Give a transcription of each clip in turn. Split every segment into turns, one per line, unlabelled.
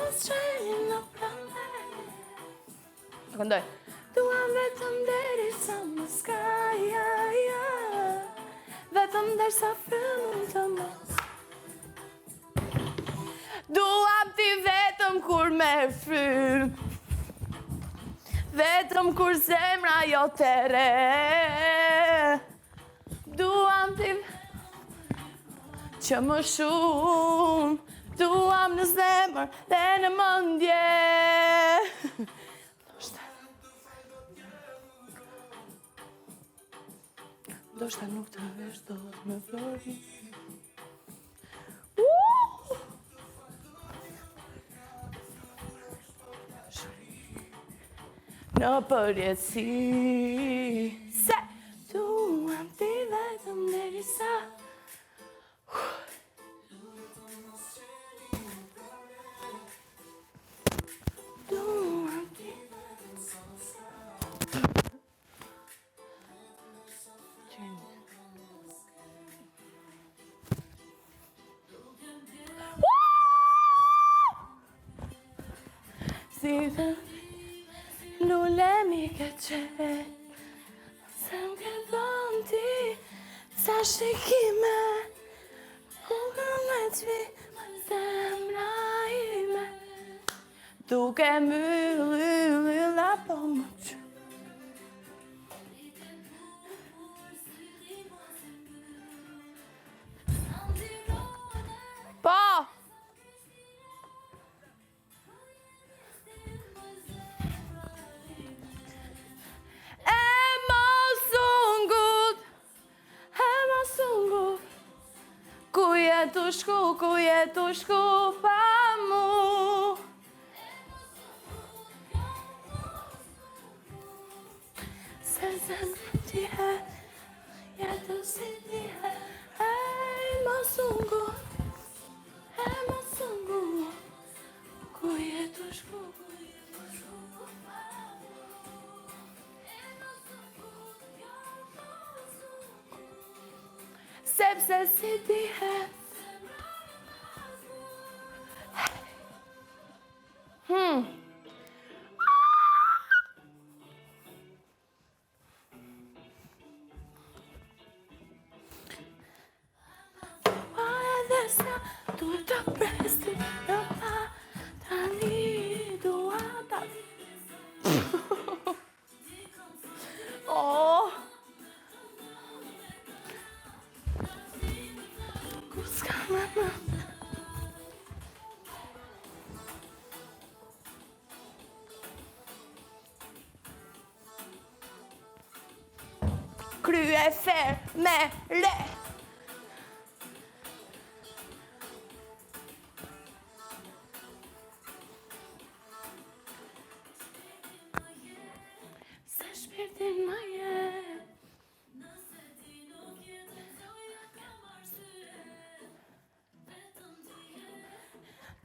mos qeni në pranë. Këndoj. Duam vetëm deri sa më skaja, vetëm derisa frymën të mos. Duam ti vetëm kur merr frym, vetëm kur zemra jote re. Duam ti që më shumë, duam në zemër dhe në mendje. Ndoshta nuk të vesh dot me flori. Në përjetësi se duam ti vetëm derisa duam ti si të lulemi ke qe, se m'ke dhënë ti sa shikime, unë me t'vi zemra ime, duke mbylla po më që. Po! Ku jetu shku pa mu. Se zemrën ti jetu si ti mos ungu, mos ungu. Ku jetu shku pa mu. Sepse si ti duhet të presi në pa tani dua ta. Kur s'ka më krye fer me le.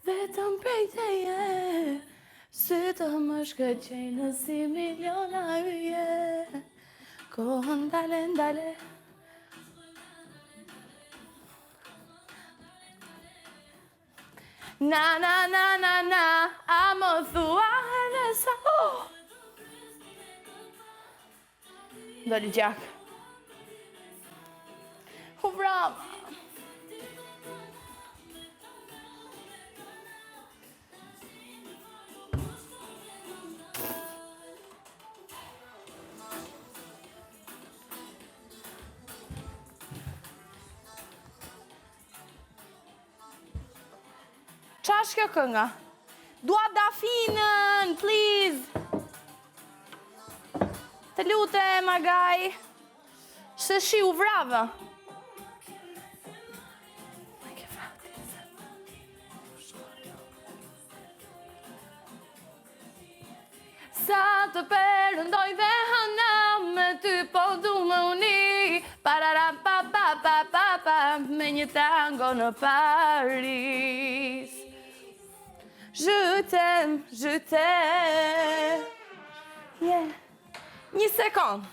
Vetëm prej teje, sytë më shkëqejnë si miliona yje. Kohën ndale, ndale. Na, na, na, na, na, a më thua edhe sa. Doli gjak. Brava. Qa është kjo kënga? Dua dafinën, please. Të lutem, Agaj. Se shiu vrava. Sa të përëndoj dhe hëna me ty po du më uni. Pararam pa pa pa pa pa me një tango në Paris. Je t'aime, je t'aime. Yeah. Një sekund.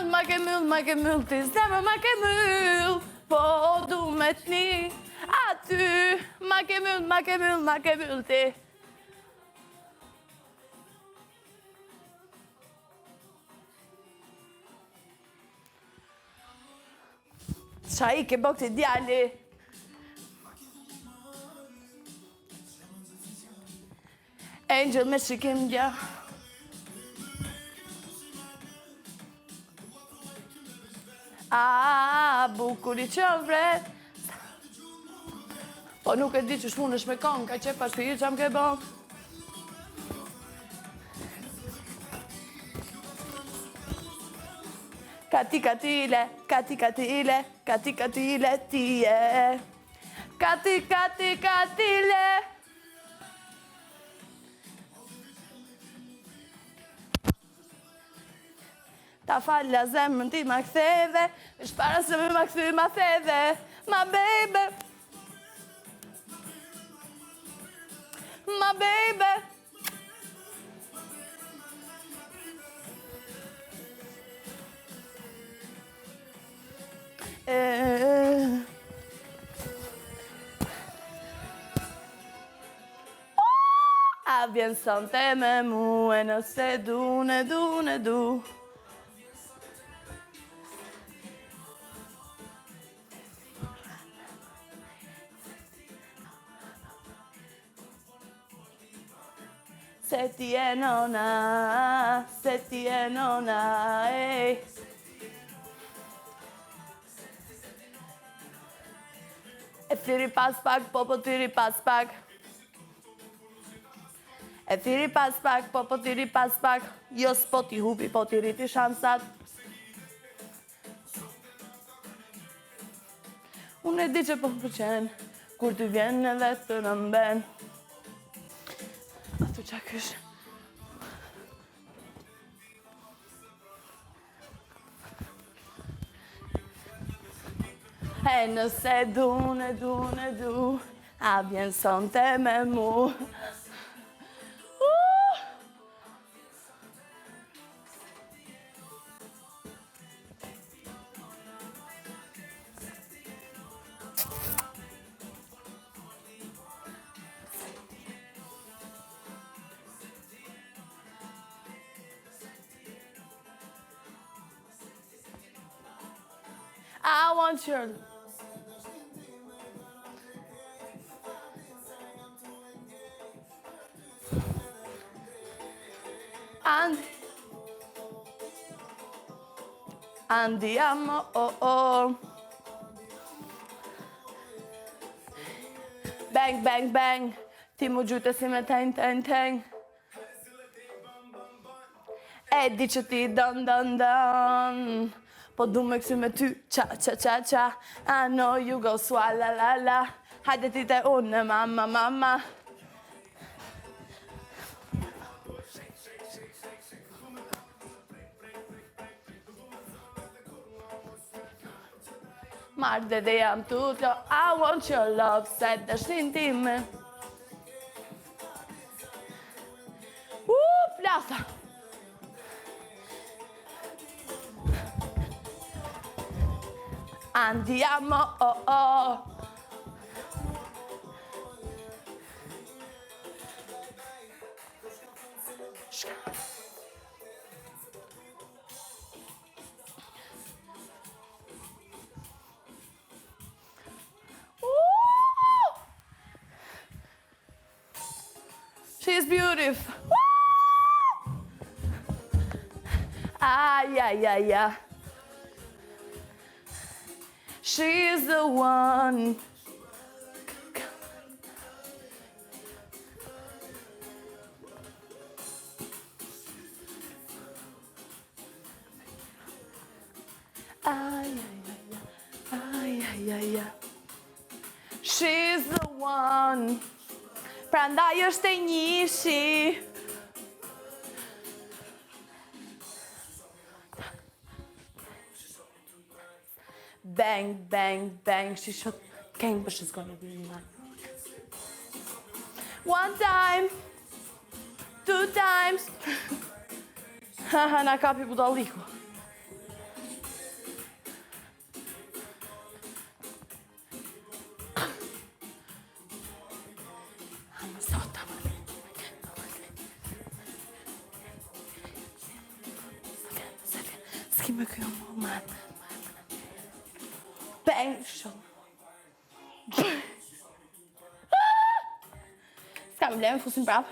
ma ke myll, ti zemër ma ke myll, po du me t'ni aty, ma ke myll ti. Qa i ke bëk t'i djali? Angel me shikim dja. Bukur i qënë vret. Po nuk e di që shmunesh me kong, ka që pa shpirë që am ke bon. Kati katile, tije. Kati katile. Ta falla zemrën ti ma ktheve, shpara se me ma kthy ma theve, ma baby. Ma baby. A vjen sonte me mu, e nëse du, ne du. Se ti e nona, ej. E thiri pas pak, po tiri pas pak. E thiri pas pak, po tiri pas pak. Jo s'po t'i hupi, po t'i riti shansat. Unë e di që po pëlqen, kur t'i vjen edhe të nëmben. A tu qa kysh? E nëse du, a vjen sonte me mu. I want your andiamo, oh. Bang, bang, bang. Ti mu gjute si me teng. E di që ti don. Po du me kësi me ty, cha. I know you go swalla la. Hajde ti te unë, mama. Marrë dhe jam tutto, I want your love, se dështin time. Plasa. Andiamo, oh. She's beautiful. Yeah. She's the one. She's the one. Prandaj është e njishi. Bang, bang, bang. She shot gang, but she's gonna be mine. One time. 2 times. Na kapi budalliku. s'ki me kjo moment. Pension. S'ka me bleme, fusin prap.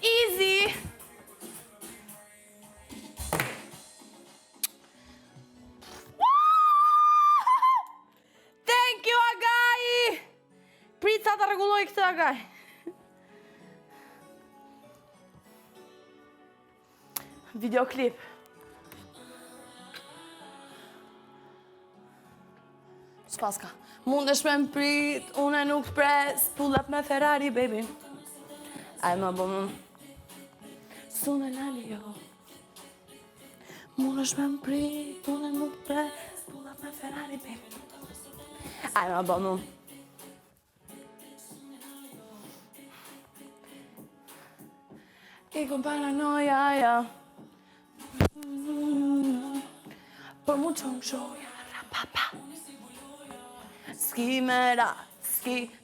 Easy. Thank you, Agaj! Prit sa të rregulloj këtë, Agaj. Videoklip. S'paska. Mundesh me m'prit, une nuk t'pres, pull up me Ferrari, baby. Aj më bëmë. Sune nali jo. Mundesh me m'prit, une nuk t'pres, pull up me Ferrari, baby. Aj më bëmë. I kom paranoia, ja. Por mu qënë shoja, rapapa. Skimera,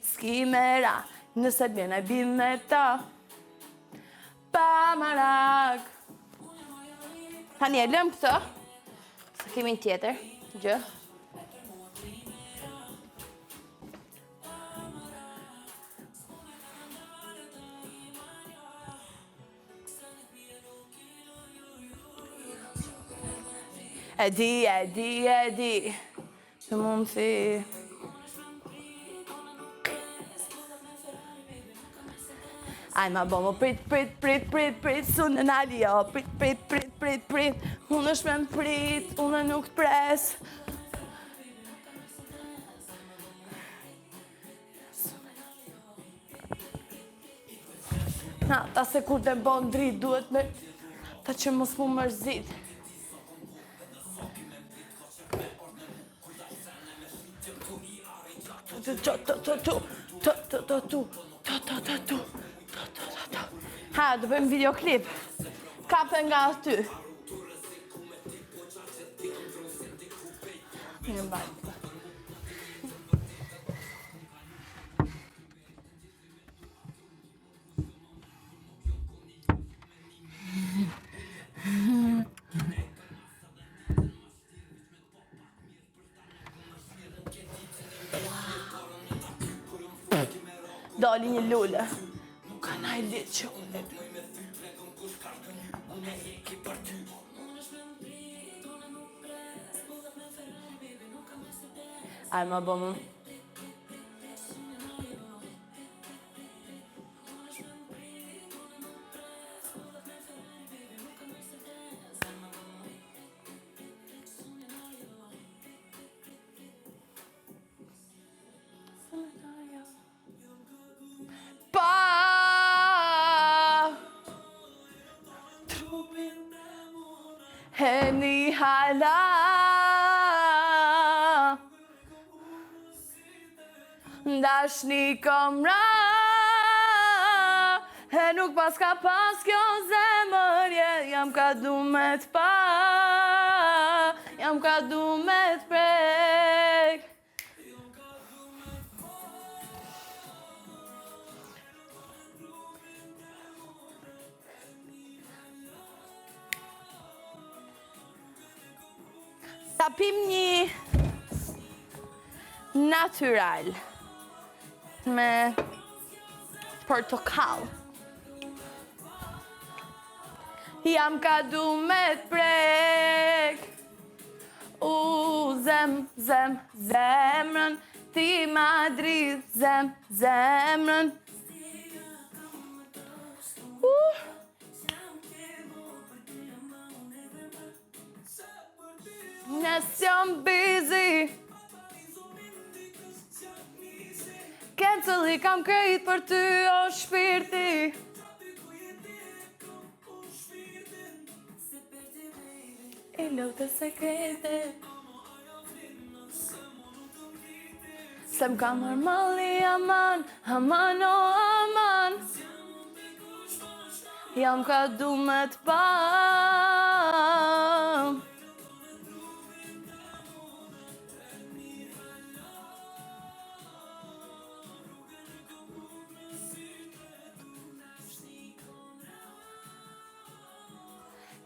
skimera, nëse bjen e bim me ta. Pa marak. Tani e lëm këtë, se kemi në tjetër, gjë. E di, që mund si. Aj ma bo, prit, sunë në alio, prit, unë është me m'prit, unë nuk t'pres. Na, ta se kur të bon drit, duhet me, ta që mos mu mërzit. Ha, do bëjmë videoklip. Kape nga aty. Një mbajtë. Dali një lullë. Nuk ka naj litë që unë. Aj ma bëmë. Heni hala dashni komra e nuk pas ka pas kjo zemërje jam ka du me t'pa jam ka du me t'prek ta pim një natural me portokall. Jam ka du me t'prek zemrën ti ma dridh zemrën Nësë jam busy Cancel I kam krejt për ty o shpirti I lotë sekrete Se m'ka normali aman Aman o aman Jam ka du me t'pa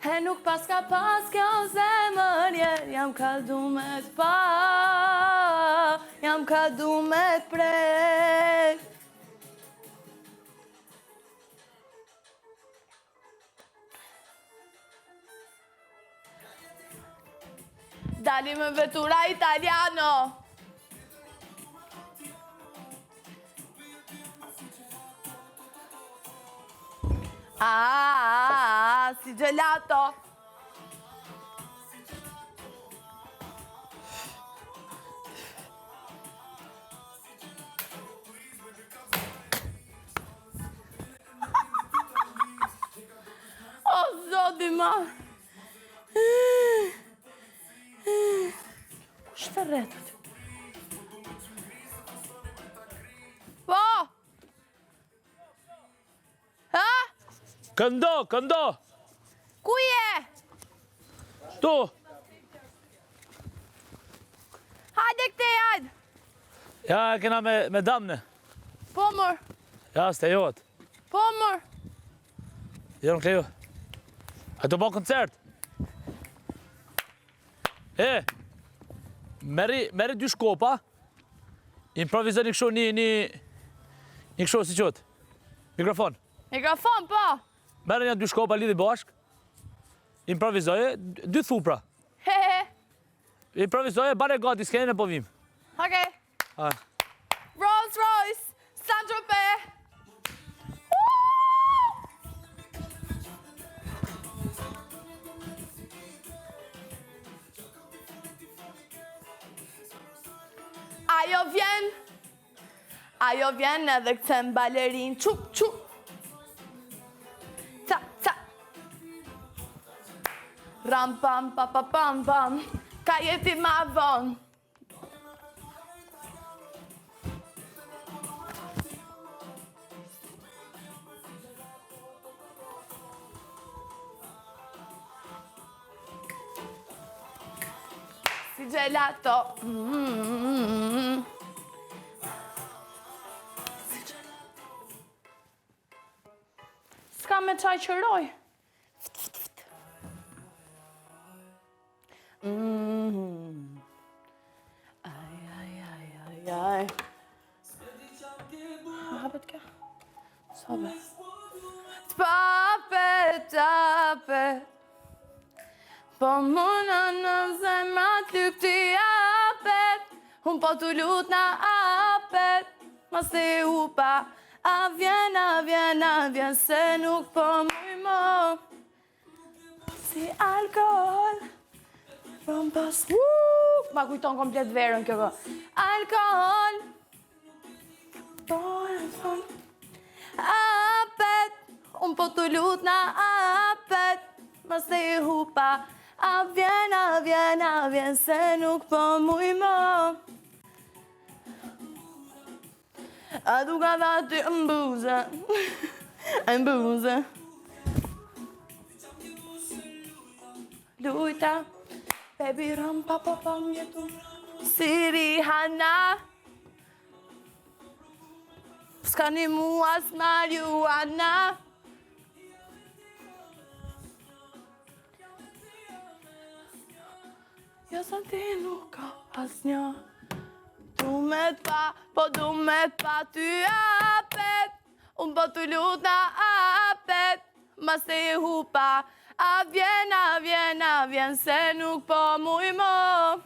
E nuk pas kjo zemër, jam kaldu me t'pa, jam kaldu me t'prek. Dali me vetura italiano. Si gelato. O zoti ma. Kush të rretët? Po! Ha?
Këndo!
Ku je?
Tu!
Hajde këte, hajde!
Ja, kena me damne.
Po, mër.
Ja, s'te jot.
Po, mër.
Jo, nuk e jo. A të bo koncert? Meri 2 shkopa, improvizoni kështu një kështu si qëtë. Mikrofon.
Mikrofon, po.
Meri një 2 shkopa lidhi bashk, improvizoje, 2 thupra.
Hehe.
Improvizoje, bare gati, s'kene në povim.
Okej. Rolls Royce, Saint-Tropez. Ajo vjen edhe këtëm balerin, qup. Ta. Ram pam, pam, ka jeti ma von. Si gelato. S'ka me qaj qëroj. Aj. Hapet ka? Sobe. T'papet. Po muna në zemra t'lyp t'i apet. Hun po t'u lut na apet. Mas t'i upa. A vjen, se nuk po muj mo. Si alkohol. Ma kujton komplet verën kjo. Alkohol. Apet. Unë po t'u lut na apet. Mas t'i hupa. A vjen, se nuk po muj mo. A duka dha ty mbuze. Lujta. Baby ram pa jetu. Si Rihanna. S'ka një mua as marijuana. Jo sa ti nuk ka as një. Du me t'pa ty apet. Unë po t'u lut na apet. Mas te hupa. A vjen, se nuk po muj mo.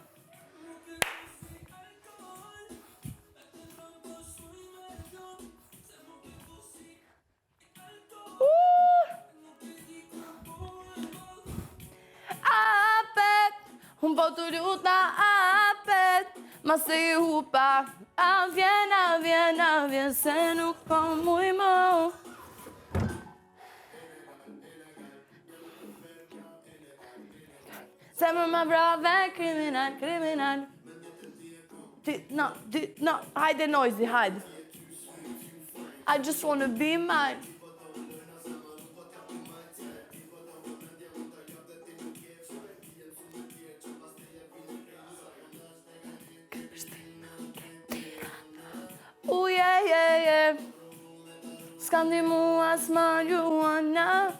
Apet. Unë po t'u lut na apet. Mas te hupa. A vjen, se nuk po muj mo. Zemër ma brave, kriminal. No, hajde noisy, hajde. I just wanna be mine. Yeah. S'ka ndi mu as marijuana.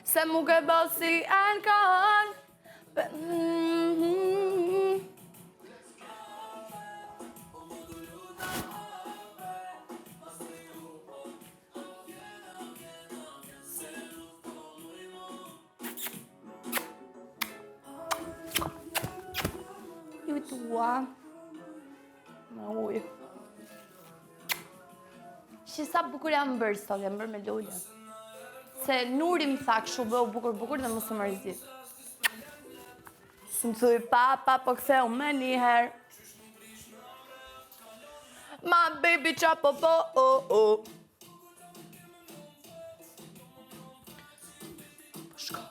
Se mu ke bo si alkohol. Ju tua. Me ujë. Shi sa bukur jam bërë sot, jam bërë me lullë. Se Nuri më tha kështu bëu bukur dhe mos më mërzit. Së më thuj papa, po ktheu me njëherë. My baby chop po oh. Shko.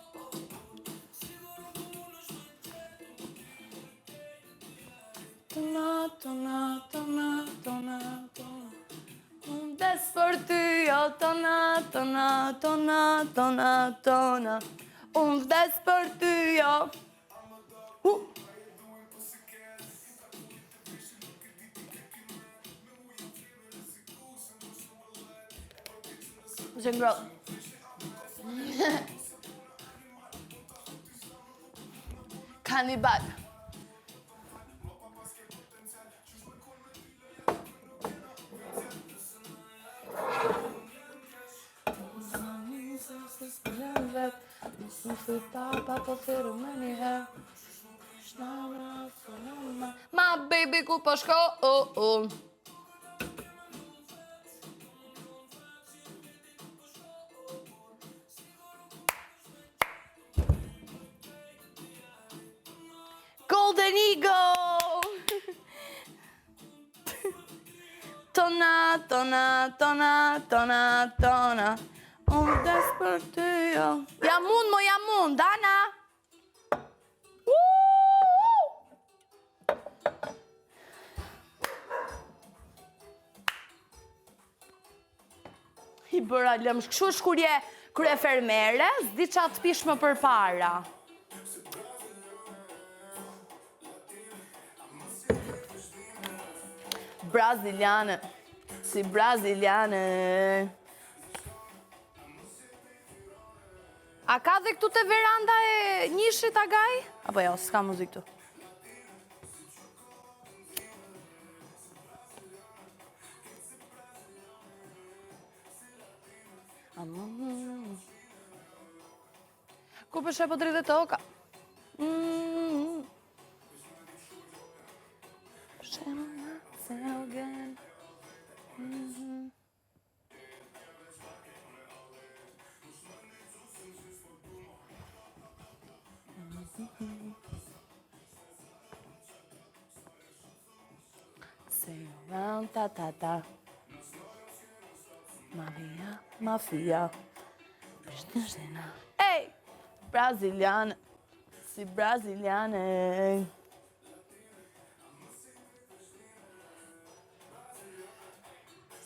Tona. Unë des për ty, jo, tona. Unë des për ty, jo. Që ngrot. Kanibal. Më thuj papa, po thiru me njëherë. Ma baby ku po shko, Golden Eagle! Tona. Unë des për ty, jo. Jam unë, Dana! I bëra lëmsh, kështu është kur je fermere, s'di qa të pish më për para. Braziliane, si braziliane. A ka dhe këtu të veranda e njishit Agaj? Apo jo, s'ka muzik tu. Ku përshë po dritë toka? Say around ta. Maria, mafia. Ei, brasiliana, si brasiliane.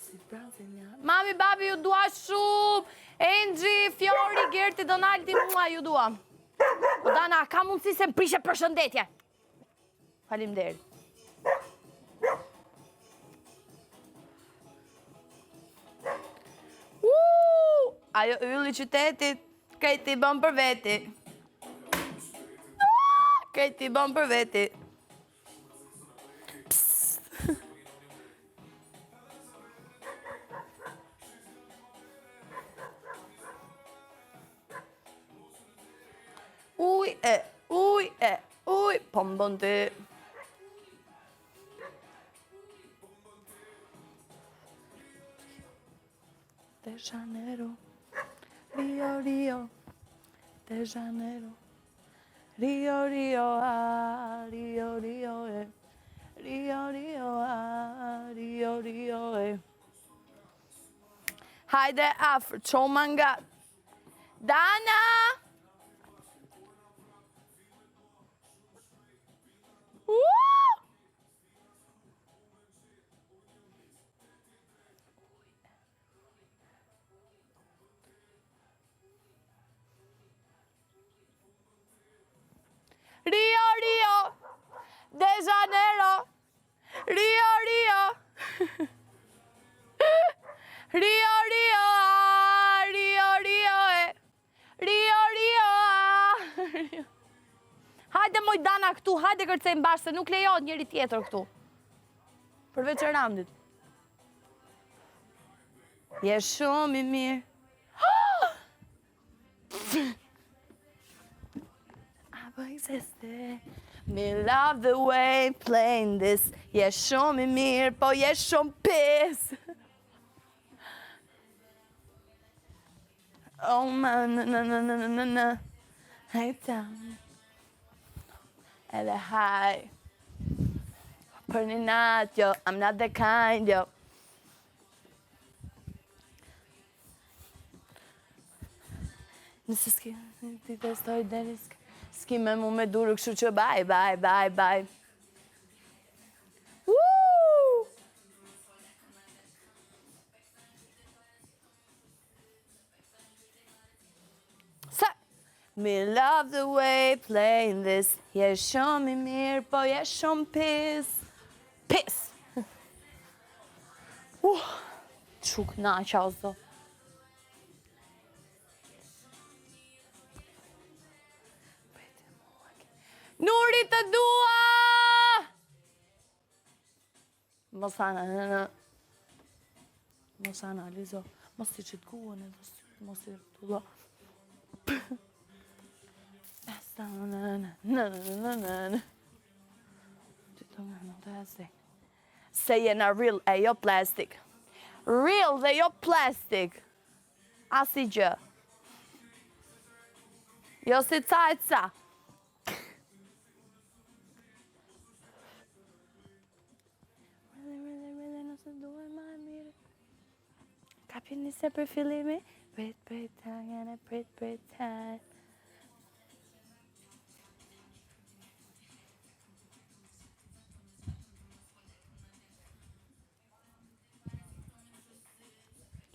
Si brasiliane. Mami, babi, ju dua shumë. Angel, Fiori, Gerti, Donaldi, mua ju dua. O Dana, ka mundësi se më prishe përshëndetje. Faleminderit. Ajo ylli qytetit, krejti bën për veti. Krejti bën për veti. Uj, po më bën ti. De Janeiro, Rio, de Janeiro, Rio, Rio, Rio. Hajde afër, ço mangat. Dana! Rio, de Janeiro, Rio, Rio, Rio, këtu, hajde kërcejmë bashkë, se nuk lejohet njëri tjetër këtu. Përveç Erandit. Je shumë i mirë. I existed. Me love the way playing this. Je shumë i mirë, po je shumë pis. Oh man, na. Hey down. Edhe high. Për një natë, yo, I'm not the kind, yo. Nëse s'ki, ti testoj deri s'ki me mu me duru, kështu që bye. Woo! Me love the way playing this. Je shumë i mirë, po je shumë pis. Pis! Quk naqa o zdo. Nuri të dua! Mos analizo. Mos i qitë guën e dhe sytë, mos i rëtullo. Se jena real e jo plastik. Real dhe jo plastik. Asi gjë. Jo si ca. Nëse duhe ma mirë. Kapi nise për fillimi. Prit time, prit time.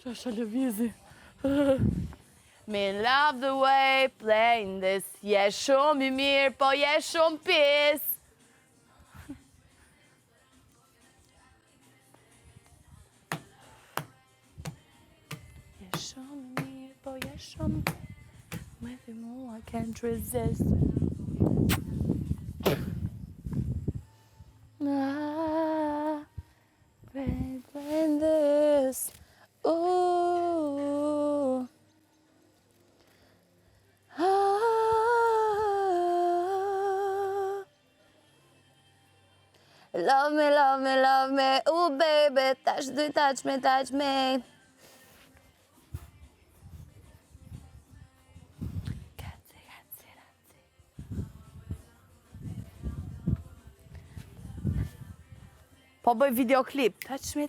Qasha lëvizi. Me love the way playing this. Je shumë i mirë, po je shumë pis. Je shumë i mirë, po je shumë pis. With you I can't resist. Playing this. Ooh. Love me. Ooh, baby, touch me. Po bëj videoklip. Touch me.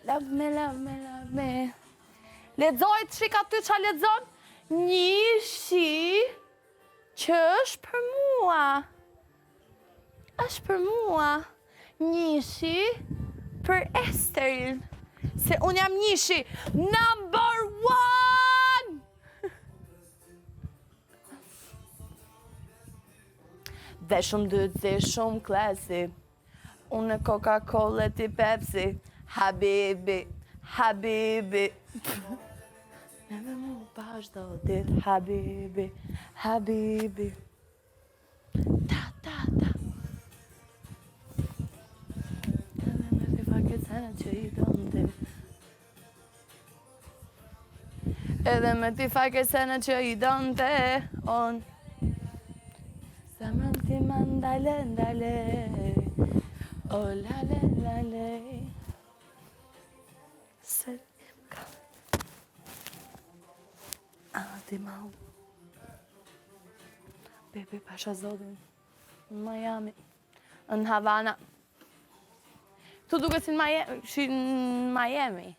Love me. Ledzoj të shik aty qa ledzon? Një shi që është për mua. Një shi për Esterin. Se unë jam një shi number 1! Dhe shumë dytë, dhe shumë klasi. Unë Coca-Cola ti Pepsi. Habibi. Neve mu bash do dit, Habibi. Ta. Edhe me ti faket sene që i donte. On. Zemrën ti mandale. Oh lale. Se ti mau. Bebe pasha zodin. Në Miami. Në Havana. Tu duke si në Miami.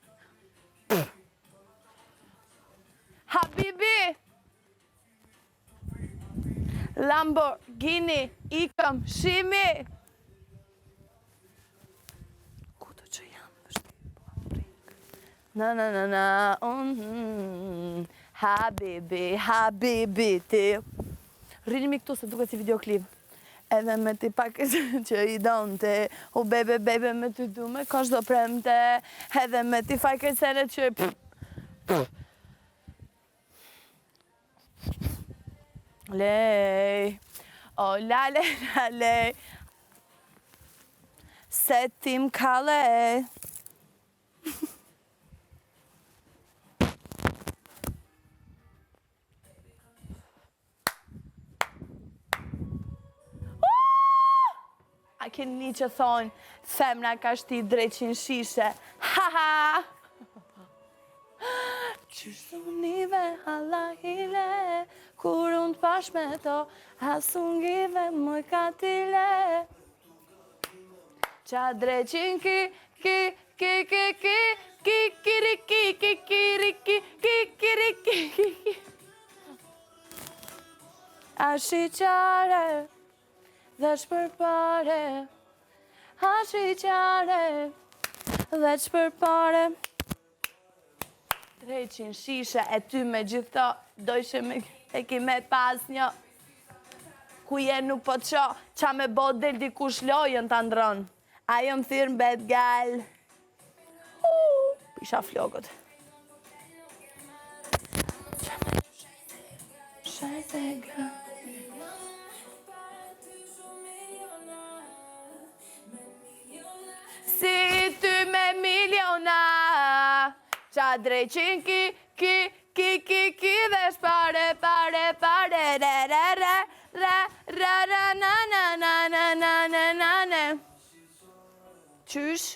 Habibi! Lamborghini, ikëm, shimi! Kudo që jam, vështi, Na, Habibi ti. Rinimi këtu se duke si videoklip. Edhe me ti pak që i donte. O bebe me ty du me kosh do premte. Edhe me ti faj kërsenet që Lej. O lale, lale, se tim kale. A keni një që thonë, femna ka shti dreqin shishe. Ha ha! Qysh unive halahile, kur unë t'pash me to, asungive më katile. Qa dreqin ki, a shiqare, dhe shpërpare, a shiqare, dhe shpërpare. Dreqin shishe e ty me gjitha, dojshe me e ki me pas një. Ku je nuk po qo, qa me bo del dikush lojën të ndronë. Ajo më thirë mbet gal. Pisha flokët. Shajse gal. Si ty me miliona, qa dreqin ki dhe shpare, pare, re, ra, na. Qysh?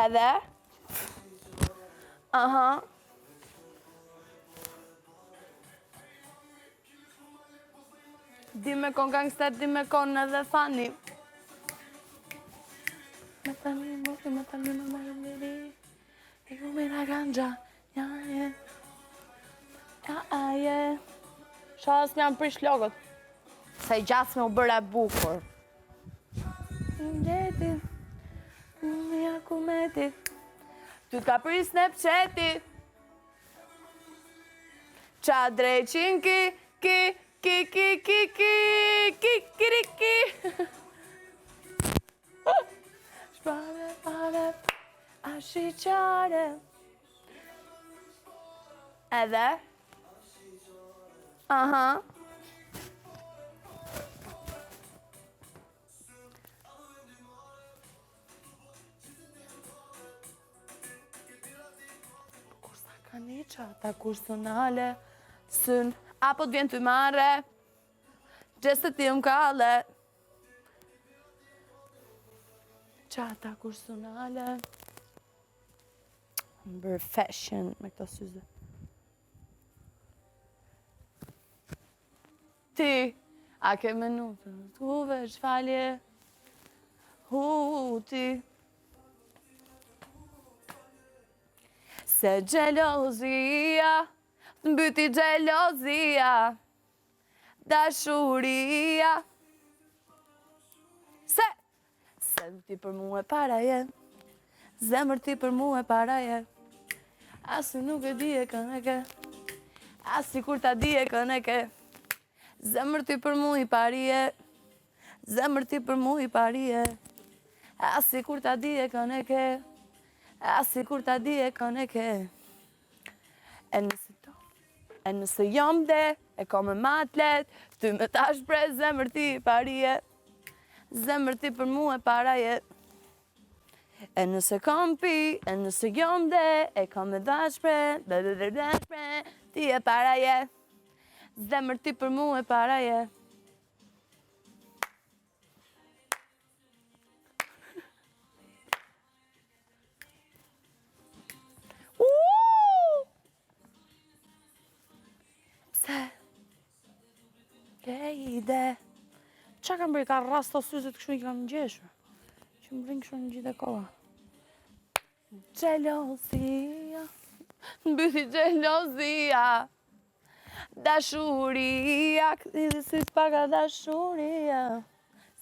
Edhe? Aha. Di me kon gangster, di me kon edhe fani. Me tani, Digo mira ganja, ja. Shas me janë prish logët. Se I gjas me u bërë e bukur. Ndeti, mja kumeti, ty ka pris në pqeti. Qa dreqin ki. Shpare, a shiqare. Edhe? Aha. Kursa ka një qata kursonale, sën, apo t'vjen t'y mare, gjestë ti më kale. Qata kursonale. Më bërë fashion me këto syze. Ti, a ke menutën, tu veç falje, ti. Se gjelozia, të mbyti gjelozia, dashuria. Se ti për mu e para je, zemër ti për mu e para je. Asi nuk e di e këneke, asi kur ta di e këneke. Zemër ti për mu I parije, zemër ti për mu I parije. Asi kur ta di e këneke, asi kur ta di e këneke. E nëse jam de, e ka me matlet, ty me ta shpre, zemër ti I parije. Zemër ti për mu e paraje. E nëse kam pi, e nëse jam de, e kam me dashpre, ti e paraje. Zemër ti për mu e paraje. Pse? Ke ide? Qa kam bërë, ka rast të syzet kështu I kam gjeshur. Që më bërë kështu në gjithë e koha. Gjelozia, mbyti gjelozia, dashuria, këti dhe si t'paka dashuria.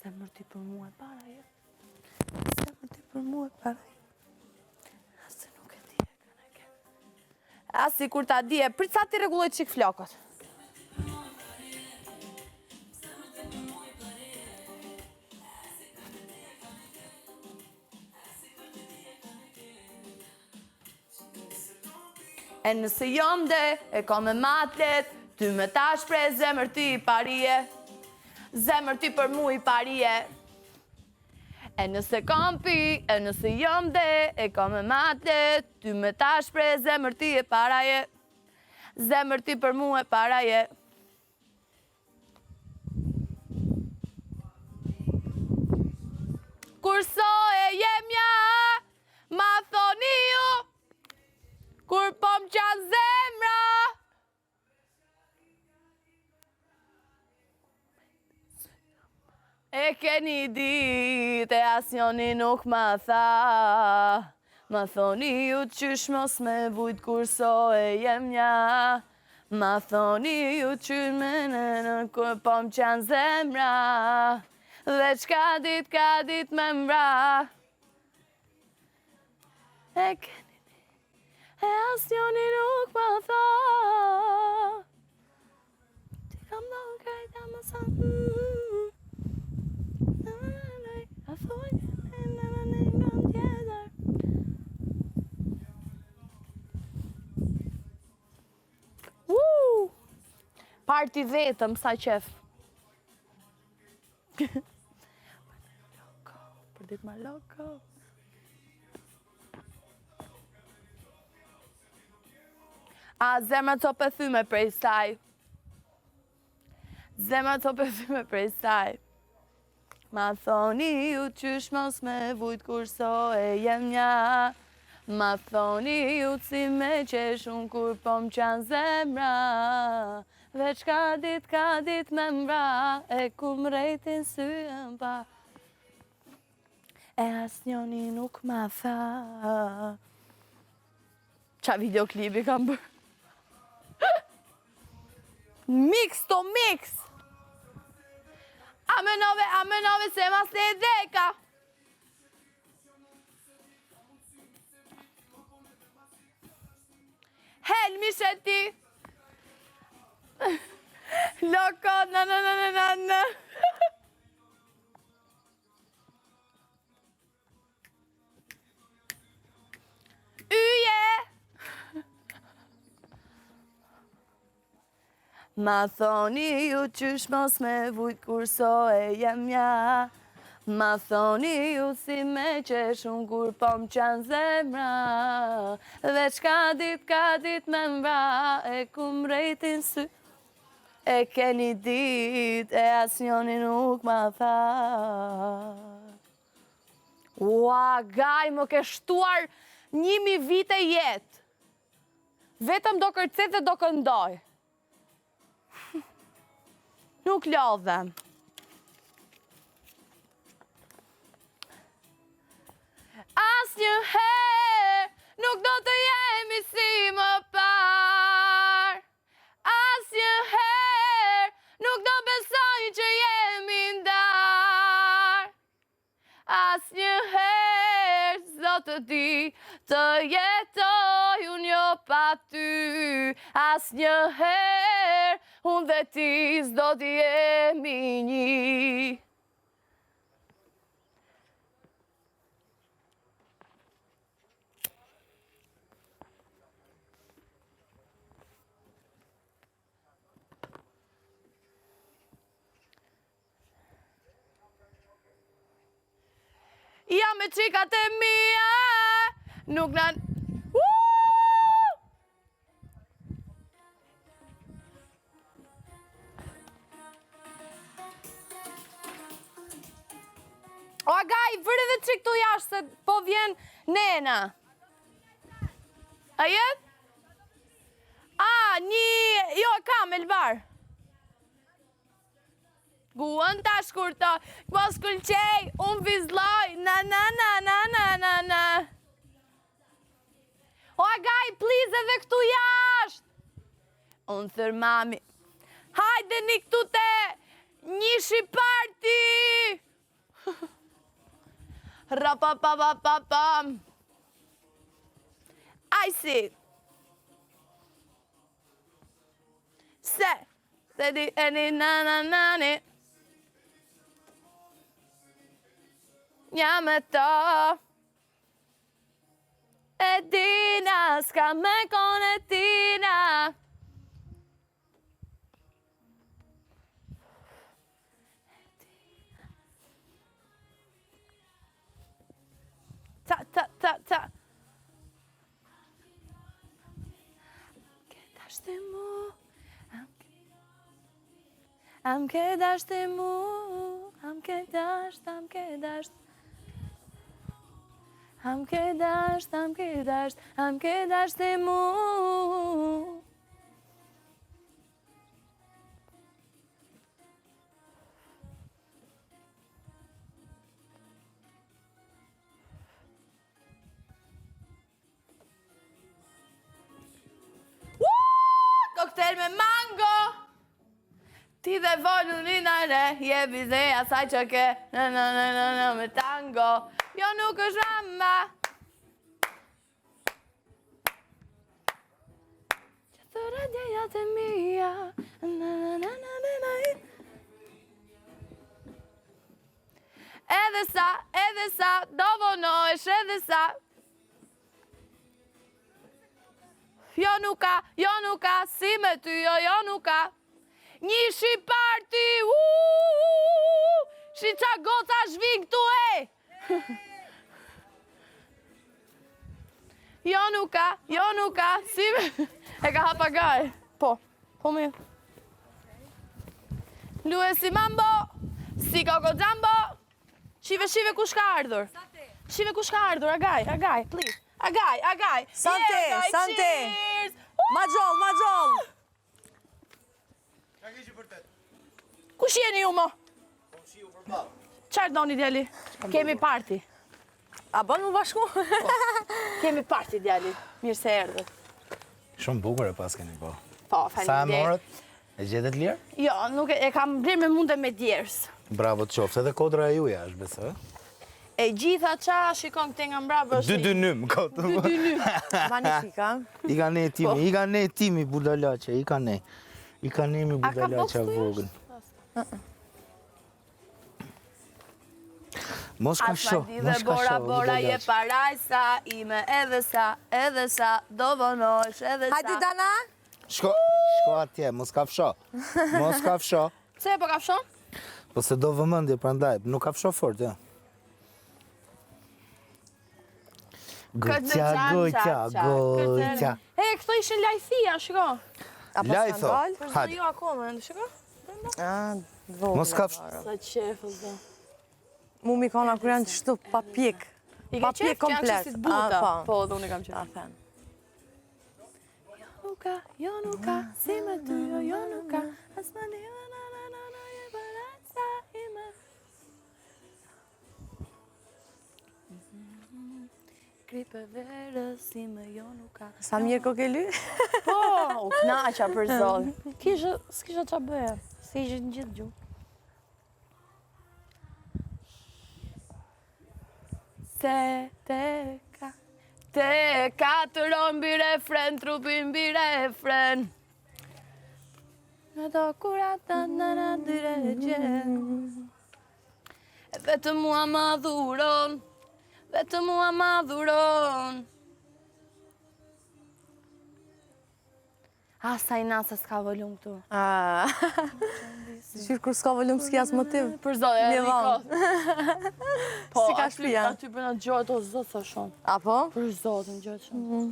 Zemër ti për mu e paraje, zemër ti për mu e paraje. Asi nuk e di e këneke. Asi kur ta di e, prit sa ti regulloj qik flokët. E nëse jam de, e ka me matlet, Ty me ta shprej zemër ti i parije, zemër ti për mu i parije. E nëse kom pi, e nëse jom dhe, e kom e mate, ty me ta shprej zemër ti e paraje, zemër ti për mu e paraje. Kur so e jemja, ma thoni ju, kur po m'qan zemra. E keni dit e asjoni nuk ma tha, ma thoni ju qysh mos me vujt kur so e jemja. Ma thoni ju qysh me në kur po m'qan zemra, dhe qka dit me mbra. E keni dit e asjoni nuk ma tha, ti kam do kajta më sa Parti vetëm, sa qef. Për dit ma loko. A zemra të pëthyme prej saj. Zemra të pëthyme prej saj. Ma thoni ju qysh mos me vujt kur so e jemja. Ma thoni ju si me qeshun kur po m'qan zemra. Dhe qka dit me mbra, e ku mrejtin syën pa. E asnjoni nuk ma tha. Qa videoklipi kam bërë? Mix to mix! Amenove se ma se dheka. Helmi sheti. Loko, na. Yje. Ma thoni ju qysh mos me vujt kur so e jemja. Ma thoni ju si me qeshun kur po m'qan zemra. Dhe qka dit me mbra, e ku mrejtin sy. E keni dit e asnjoni nuk ma tha. Ua, gaj, më ke shtuar 1000 vite jet. Vetëm do kërcet dhe do këndoj. Nuk lodhem. Asnjëherë nuk do të jemi si më par. Asnjëherë nuk do besoj që jemi ndar. Asnjëherë s'do të di të jetoj unë jo pa ty. Asnjëherë unë dhe ti s'do t'i jemi një. Ja me qikat e mia, nuk na... O, gaj, vërë dhe qik të jashtë, se po vjen nena. A jet? A, jo, kam, Elbar. Guën ta shkurto, mos këlqej, unë vizloj, na. O, gaj, please, edhe këtu jashtë. Unë thër mami, hajde një këtu te një shiparti. Rapapapapapam. I see. Se di eni nananani. Nja me to. E dina, s'ka me kon e tina. Am ke dasht e mu, am ke dasht, am ke dasht. Am ke dasht, am ke dasht, am ke dasht e mu. Koktel me mango. Ti dhe volu një nare, je bizeja saj që ke, në, me tango. Jo nuk është ramba. Që thëra djejat e mija, Edhe sa, do vonohesh edhe sa. Jo nuk ka, si me ty, jo nuk ka. Një shi party, shi qa goca zhving këtu e. Jo nuk ka, si me... E ka hapagaj. Po me. Lue si mambo, si koko dzambo. Shive kush ka ardhur. Shive kush ka ardhur, agaj, please. Agaj.
Sante. Ma gjoll.
Kush jeni ju mo? Qartë doni djali? Kemi party.
A bën më bashku?
Kemi party djali. Mirë se erdhe.
Shumë bukur e pas keni po.
Po,
Sa e
faleminderit.
morët? E gjetet lirë?
Jo, nuk e kam blerë me munde me djerës.
Bravo të qoftë, edhe kodra e juja është besë.
E gjitha qa shikon këte nga mbrapa është...
2-2-9 kodë.
Magnifica.
I ka ne timi budalache, i ka ne mi budalache vogën. Mos ka shoh,
Asma di dhe bora je parajsa, ime edhe sa, do vonosh edhe sa.
Hajde Dana.
Shko atje, mos ka fsho.
Pse po ka fshon?
Po se do vëmendje prandaj, nuk ka fsho fort, ja. Gocja.
E, këto ishin lajthia, shiko.
Lajtho,
Përse
hajde.
jo akome, shiko.
Mos ka fsho.
Sa qefës dhe.
Mu mi kona kur janë qështu pa pjek.
I
Pa
ka qef
pjek
që janë
komplet.
qësit buta.
Po.
Po, dhe unë i kam qef.
Afen.
Jo nuk ka, si me ty, jo nuk ka. Asma di je parajsa, ime. Kripe verës, si me jo nuk ka.
Sa mirë ko ke ly?
Po, u knaqa për zonë. S'kisha qa bëja, se ishë në gjithë gjumë. Te ka të ronë bi refren, trupin bi refren. Në do kurata në dyre gjen. E vetë mua ma dhuron, Asa i nasa s'ka volum këtu.
Shqyrë kur s'ka volum s'ki as motiv.
Për zonë, e
Një
rikot. Po,
Si ka shpia?
aty përna gjojt o zotë sa shumë.
Apo?
Për zotën gjojt shumë.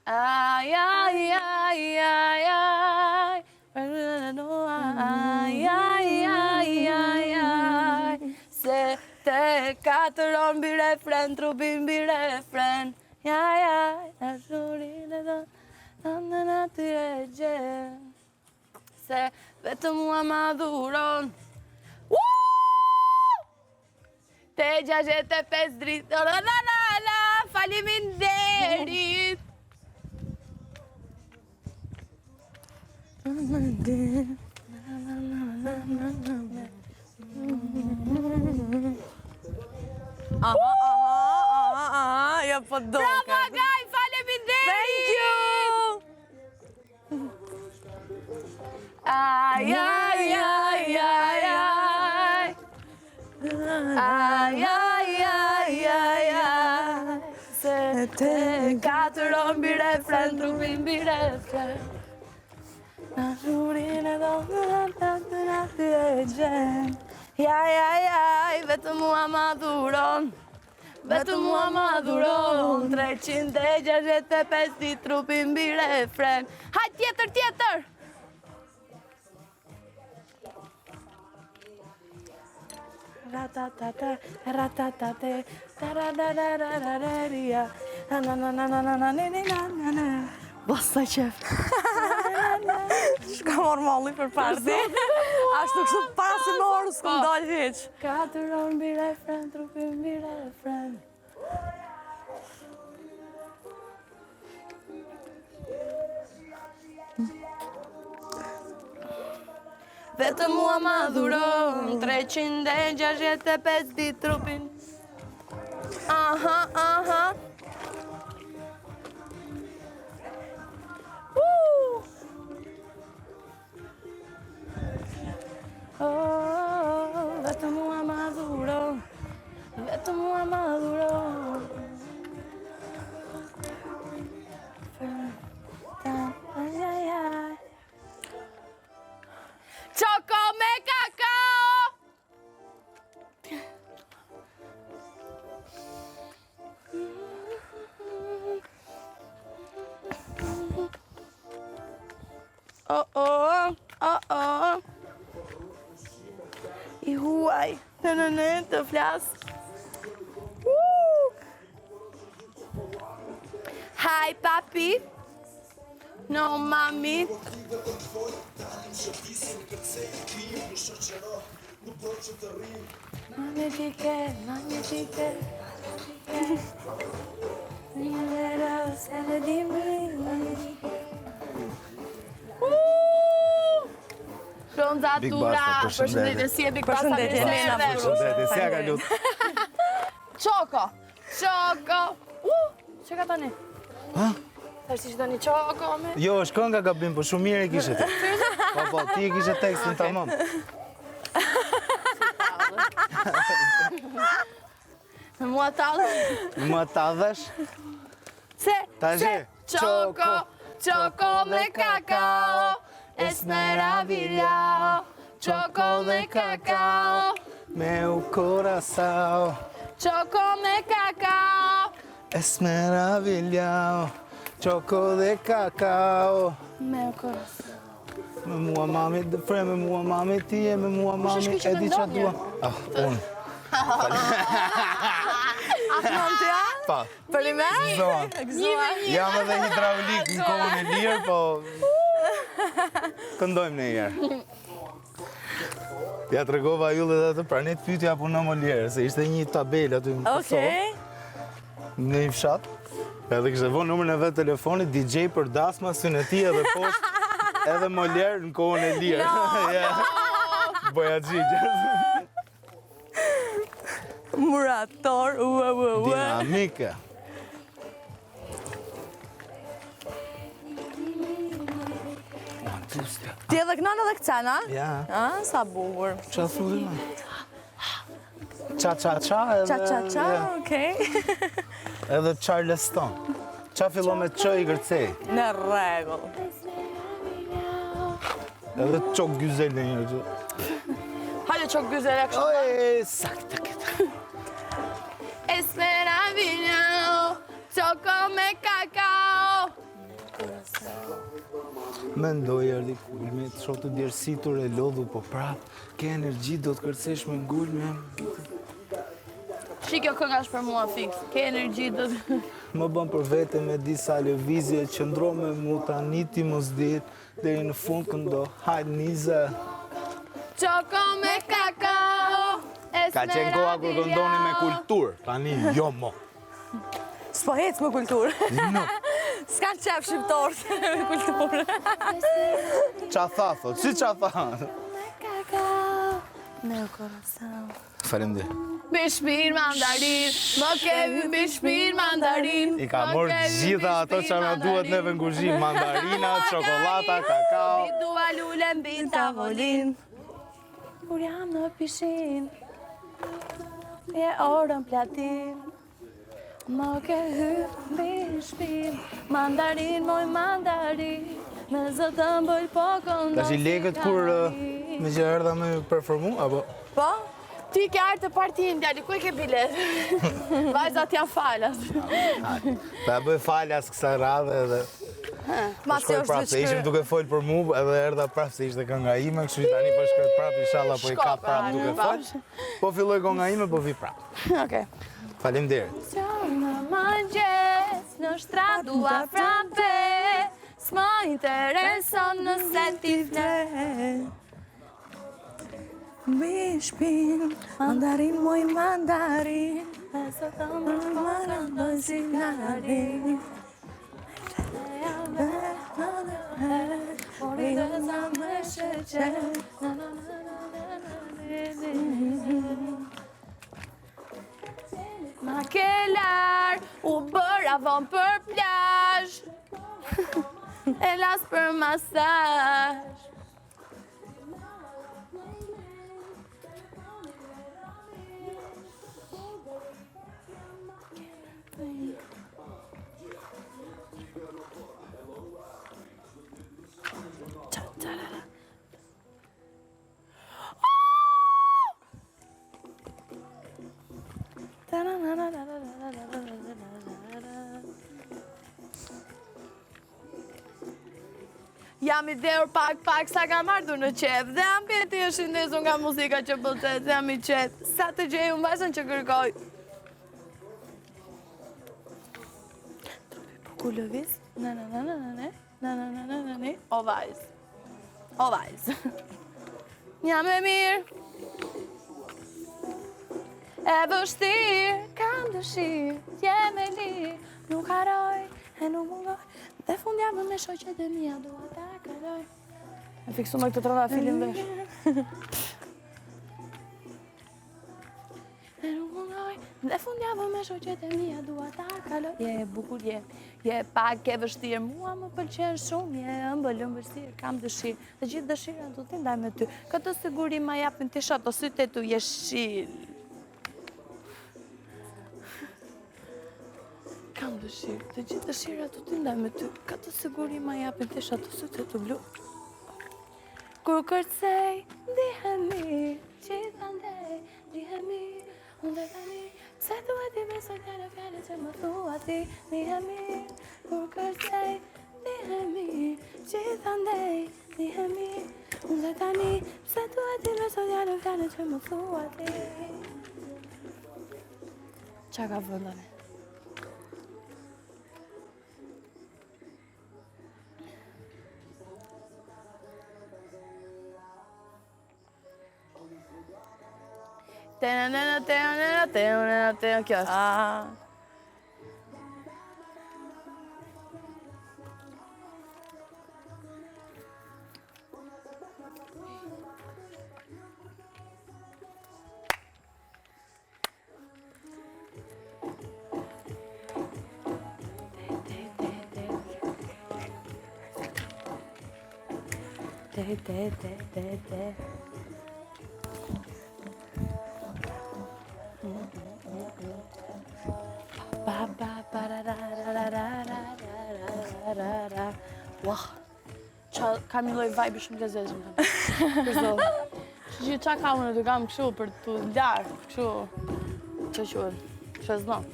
Ai, ai, ai, ai, ai. Ai, ai, ai, ai, ai. Se te katëron bi refren, trupin bi refren. Ai, ai, në shurin e do, në natyre gjen. Se vetë mua ma dhuron. Te 65 dritë, la, faleminderit.
Aha, ja po do.
Bravo, Agaj, faleminderit.
Thank you.
Ai, ai, ai, ai, ai. Ai, ai, ai, ai, ai. Se te katëron bi refren, trupin bi refren. Në shurin e do në natyre gjen. Jaj, vetë mua ma dhuron. Vetëm mua ma dhuron 365 ditë trupin mbi refren. Hajt tjetër! Ratatate, ratatate, taradadadadadadia, nanananananananananana. Basta qef.
Shka morë malli për parti. Ashtu kështu para se më orë s'kom dalë hiq.
4 orë mbi refren, trupin mbi refren. Vetëm mua ma dhuron 365 ditë trupin. Aha. Vetëm mua ma dhuron. Vetëm mua ma dhuron. Çoko me kakao. Oh. I huaj, në të flas. Hi papi. No mami. Magnifique. Fronzatura, përshëndetje, si e Big Basta
Përshëndetje, Elena,
Përshëndetje, si ka lut?
Çoko. Çka tani?
Ha?
Tash ishte tani çoko me.
Jo, është kënga gabim, po shumë mirë e kishe ti. Po, ti e kishe tekstin tamam.
Në mua tallë.
Mua tallësh?
Çoko me kakao. Es meravigliao. Çoko me kakao.
Meu coração.
Çoko me kakao.
Es meravigliao. Choco de cacao.
Meu coração.
Me mua mami të fre, me mua mami ti e me mua mami e di qa dua. Unë.
Atnon të janë?
Pa.
Për i me?
Gëzoa. Jam edhe hidraulik në kohën e lirë, po... Këndojmë në jerë. Ja të regova ju dhe të pranit pytja apo në më lirë, se ishte një tabel aty në Kosovë. Në një fshat. Edhe kështë vonë numër në vetë telefonit, DJ për dasma, syneti edhe poshtë, edhe më lirë në kohën e lirë. Boja gjigje.
Murator,
Dinamike.
Ti edhe kënon edhe këcena?
Ja.
Sa bukur.
Qa thuhi ma? Qa edhe...
Qa, okej.
Edhe Charleston. Qa fillon me q i kërcej.
Në rregull.
Edhe qok gyzel në njërë që.
Hajde çok güzel akşam.
Oj, saktë këtë.
Es meravigliao. Çoko me kakao.
Mendoj erdi kulmi, të shoh të djersitur e lodhu, po prap, ke energji do të kërcesh me ngulme.
Shikjo kënga është për mua fix. Ke energji do të...
Më bën për vete me disa lëvizje, qëndro me mu ta niti mos dit, deri në fund këndo, hajt nize.
Çoko me kakao.
Ka qenë koha kur këndoni me kulturë, tani jo mo.
S'po hec me kulturë. S'ka qef shqiptorët me kulturë.
Qa tha, thot, si qa tha?
Meu coração.
Faleminderit.
Bishmir mandarin, më kemi bishmir mandarin.
I ka morë gjitha ato që na duhet neve në kuzhinë, mandarina, çokolata, kakao.
Mi dua lule mbi tavolin. Kur jam në pishin, je orën platin. Më ke hyp mbi shpin, mandarin, moj mandarin. Me zëtën bëj po këndon.
Tash i lekët kur me që erdha me performu, apo?
Po?
Ti ke ardhur të partin, djali, ku e ke bilet? Vajzat janë falas.
Ta bëj falas kësa radhe edhe...
Ma se është
Se ishim duke folë për mu, edhe erdha prapë se ishte kënga ime, kështu që tani po shkojt prapë, inshallah po i kap prapë duke folë. Po filloj kënga ime, po vi prapë.
Okej.
Faleminderit.
Në mëngjes, në shtradua frape, s'më intereson nëse ti fle.
Bishpin, mandarin moj mandarin, mandarin zinarin.
Makelar, u bëra von për plazh, e las për masazh. Jam i dheur pak sa kam ardhur në qef dhe ambjeti është shëndezur nga muzika që pëlqet, jam i qef. Sa të gjej unë vazhën që kërkoj. Ku lëviz? O vajz. O vajz. Jam e mirë. E vështirë, kam dëshirë, jem e lirë, nuk haroj, e nuk mungoj, dhe fundjavë me shoqet e mia dua ta kaloj. E fiksu me këtë trona filin vesh. E nuk mungoj, dhe fundjavë me shoqet e mia dua ta kaloj. Je bukur, je pak e vështirë, mua më pëlqen shumë, je ëmbël vështirë, kam dëshirë, dhe gjithë dëshira du t'i ndaj me ty. Këtë siguri ma japin t'i shoto sytë e tu jeshil. Kam dëshirë, të gjithë dëshira du t'i ndaj me ty, ka të siguri ma japin të shatë të sytë të blu. Kur kërcej, ndihemi, gjithandej, ndihemi, unë dhe tani, se tu e ti beso fjallë që më thua ti, ndihemi, kur kërcej, ndihemi, gjithandej, ndihemi, unë dhe tani, se tu e ti beso fjallë që më thua ti. Qa ka vëndane? Kjo është. Wow, kam një lloj vibe shumë lezeshëm. Që qa kam unë të kam kështu për të larë, kështu, që quhet, sheznon.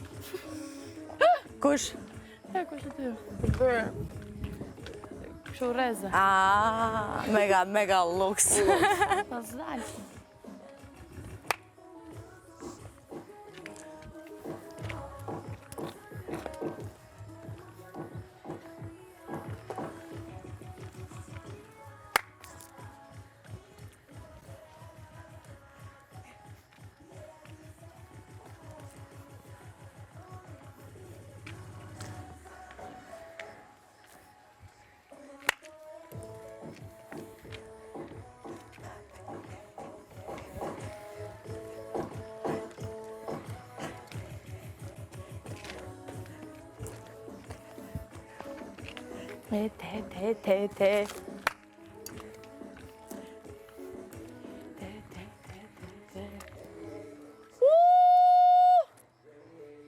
Kush?
E, kush e ty, për bërë, kështu reze.
Mega lux.
Pas dalë. Te.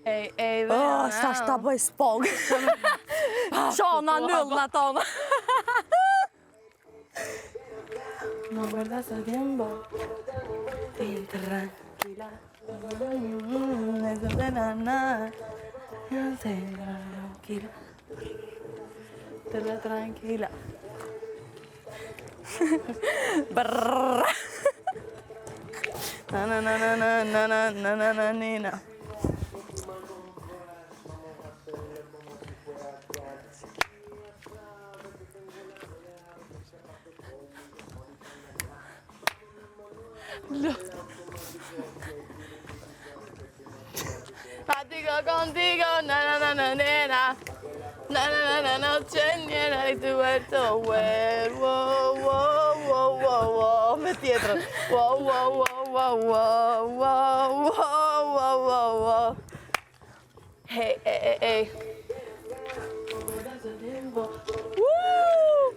Ej, dhe.
Shtash ta bëj spog. Qona nëllë tonë.
No guardas el tiempo.
tranquila. Tranquila. Brrr. Na na na na na na na na na na na.
Pratico contigo, na na na na na. Na na na na no c'è niente di tuo well. Wow wow wow wow wow. Me tjetër. Wow wow wow wow wow wow wow wow wow wow. Hey hey hey hey. Woo!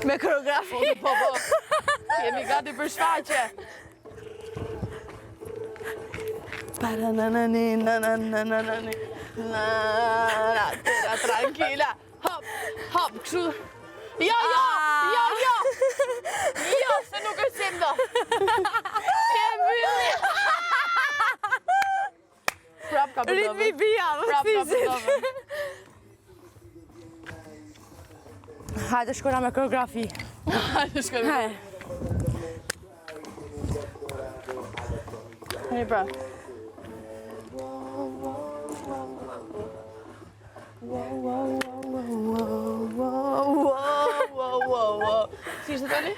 Me koreografi.
Po po. Jemi gati për shfaqje.
Para na na ni na na na na na ni.
Na, tranquila. Hop, hop, kështu. Jo, jo, jo, jo. Jo, se nuk është si ndo. E mbylli. Prap ka përdove.
Ritmi bia, më
Prap ka
fizit.
përdove.
Hajde shkora me koreografi.
Hajde shkojmë.
Hajde.
Hajde pra. Wow. Si ishte tani?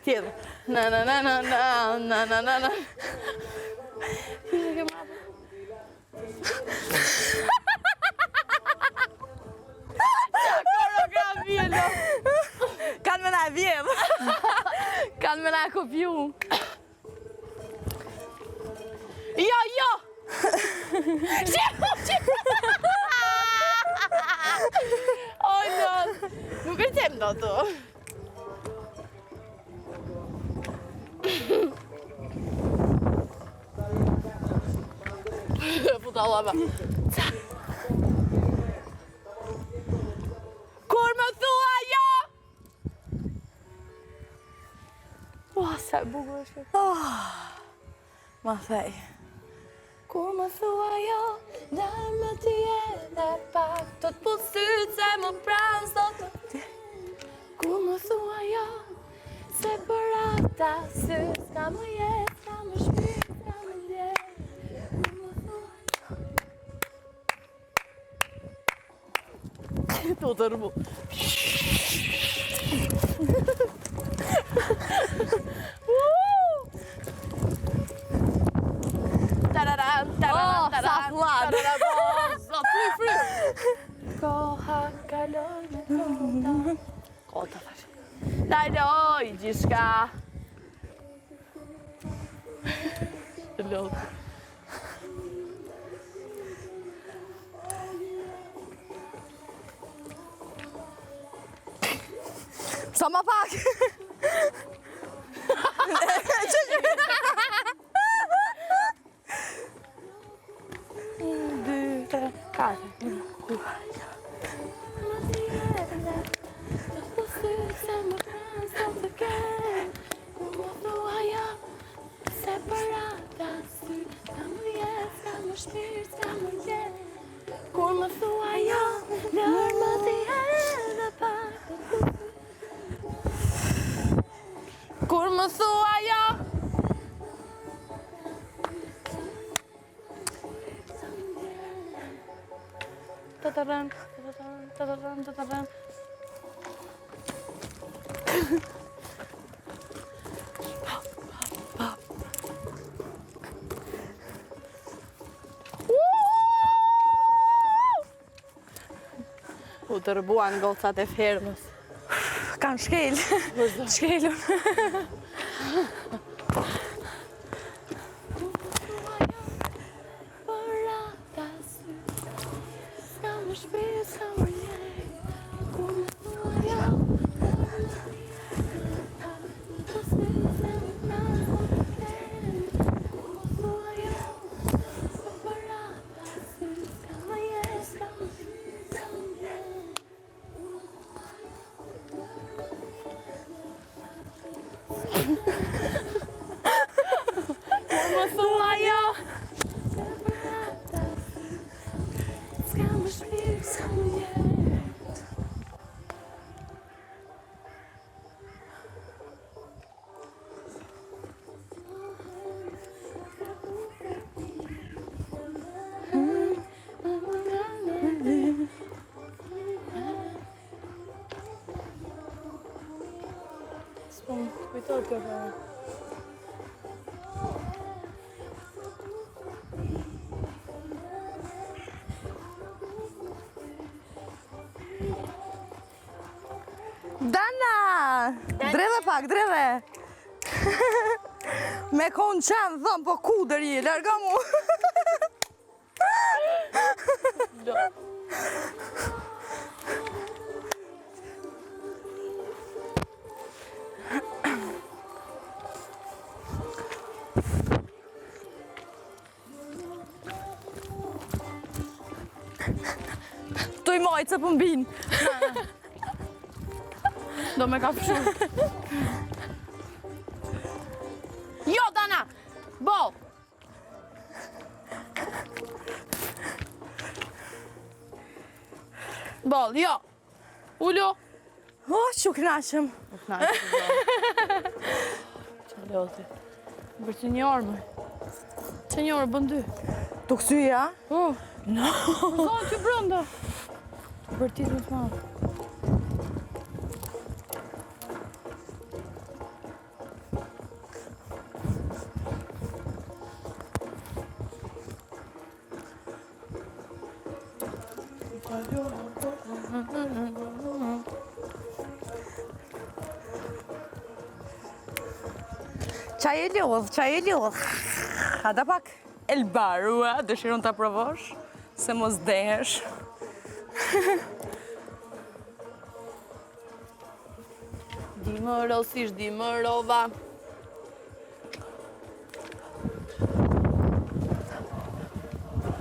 Tjetër. Na na na na na na na na na. Si ishte ke mrapa? Qa koreografi e lo?
Kanë me na e vjedh.
Kanë me na e kopju. Jo, jo! Oj, no! Nuk e qem do të. Puta lava. Kur më thua jo! Sa e bukur është.
Ma thej.
Kur më thua jo, ndërmë ti edhe pak, të të pusyt se më pranë sot të. Kur më thua jo, se për ata sy, s'ka më jetë, s'ka më shpirt, s'ka më ndjerë. Kur më thua jo. Tu të rëbu.
Sa flan.
Zot, fry. Koha kaloj me kota. Kota thash. Lajloj gjithçka. Të lot.
Sa ma pak.
Kur më thua jo, lërë më t'i edhe pak. Kur më thua jo. Tataran. U të rëbuan gocat e fermës.
Kanë shkel. Shkelur.
Kujtoj kjo për.
Dana! Dreve pak, dreve! Me konë qenë thëmë, po ku dërji, larga mu! Toj majtë se pëmbin.
Do me ka fshu. Jo, Dana! Bol! Bol, jo! Ullu!
O, që knashëm.
Që loti. Bërë që një orë, më. Që një orë, bën dy.
Të kësyja?
No! Zonë që brënda. Bërë ti të të madhë.
Qaj e lodh, qaj e lodh. Hada pak elbarua, dëshiron të aprovosh, se mos dehesh.
Di më rosish, di më rova.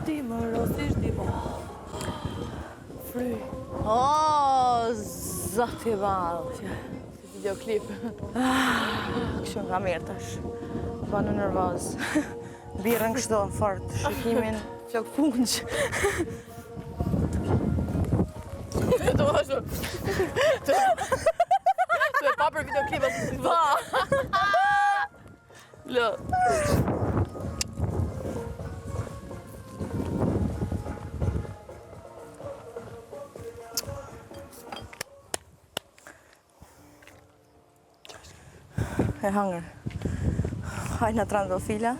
Di më rosish, di më... Fry.
O, zati madhë.
Videoklip.
Kështu nga mirë tash. Banu nervoz. Birën kështu fort, shikimin flok punç.
Do ashtu. Tu e pa për videoklip atë si va. Lë.
E hangër. Hajna trandofila.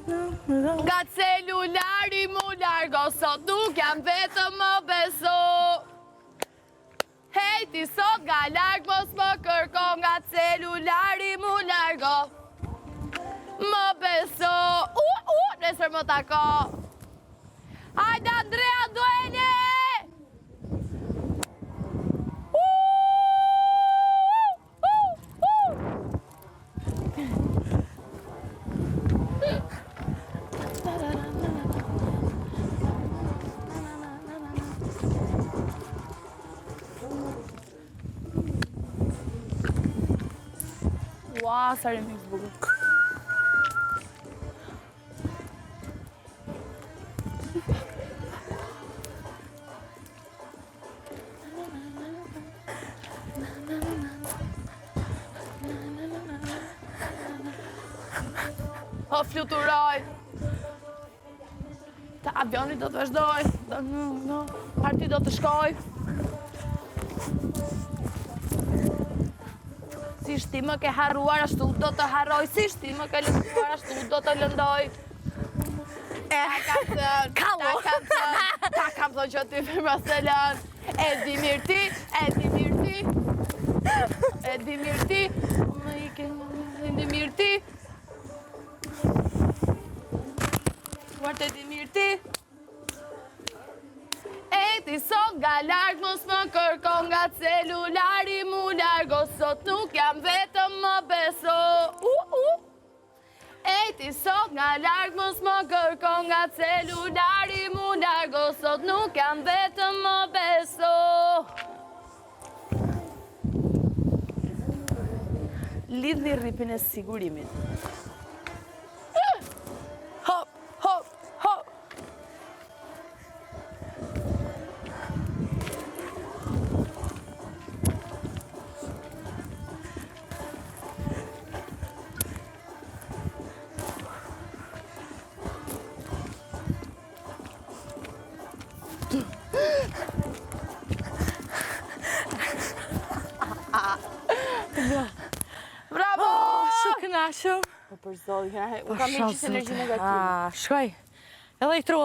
Nga celulari mu largo, sot nuk jam vetëm më beso. Hej, ti sot nga larg mos më kërko, nga celulari mu largo. Më beso, nesër më tako. Hajde Andrea Duene! Ua, sa remix bukur. O, fluturoj. Ta avioni do të vazhdoj. Arti do të shkoj. Si shti më ke harruar, ashtu do të harroj. Si shti më ke lënduar, ashtu do të lëndoj. Ta kam thënë që ty firma se lën. E di mirë ti, e di mirë ti. E di mirë ti. E di mirë ti. Vart e di mirë ti. E ti sot nga larg mos më kërko, nga celulari mu largo, sot nuk jam vetëm më beso. E ti sot nga larg mos më kërko, nga celulari mu largo, sot nuk jam vetëm më beso. Lidhni rripin e sigurimit. Hop, hop, hop. knaqëm.
Po për zodin,
Unë kam një qisë energji negative.
Shkoj. Edhe i tru.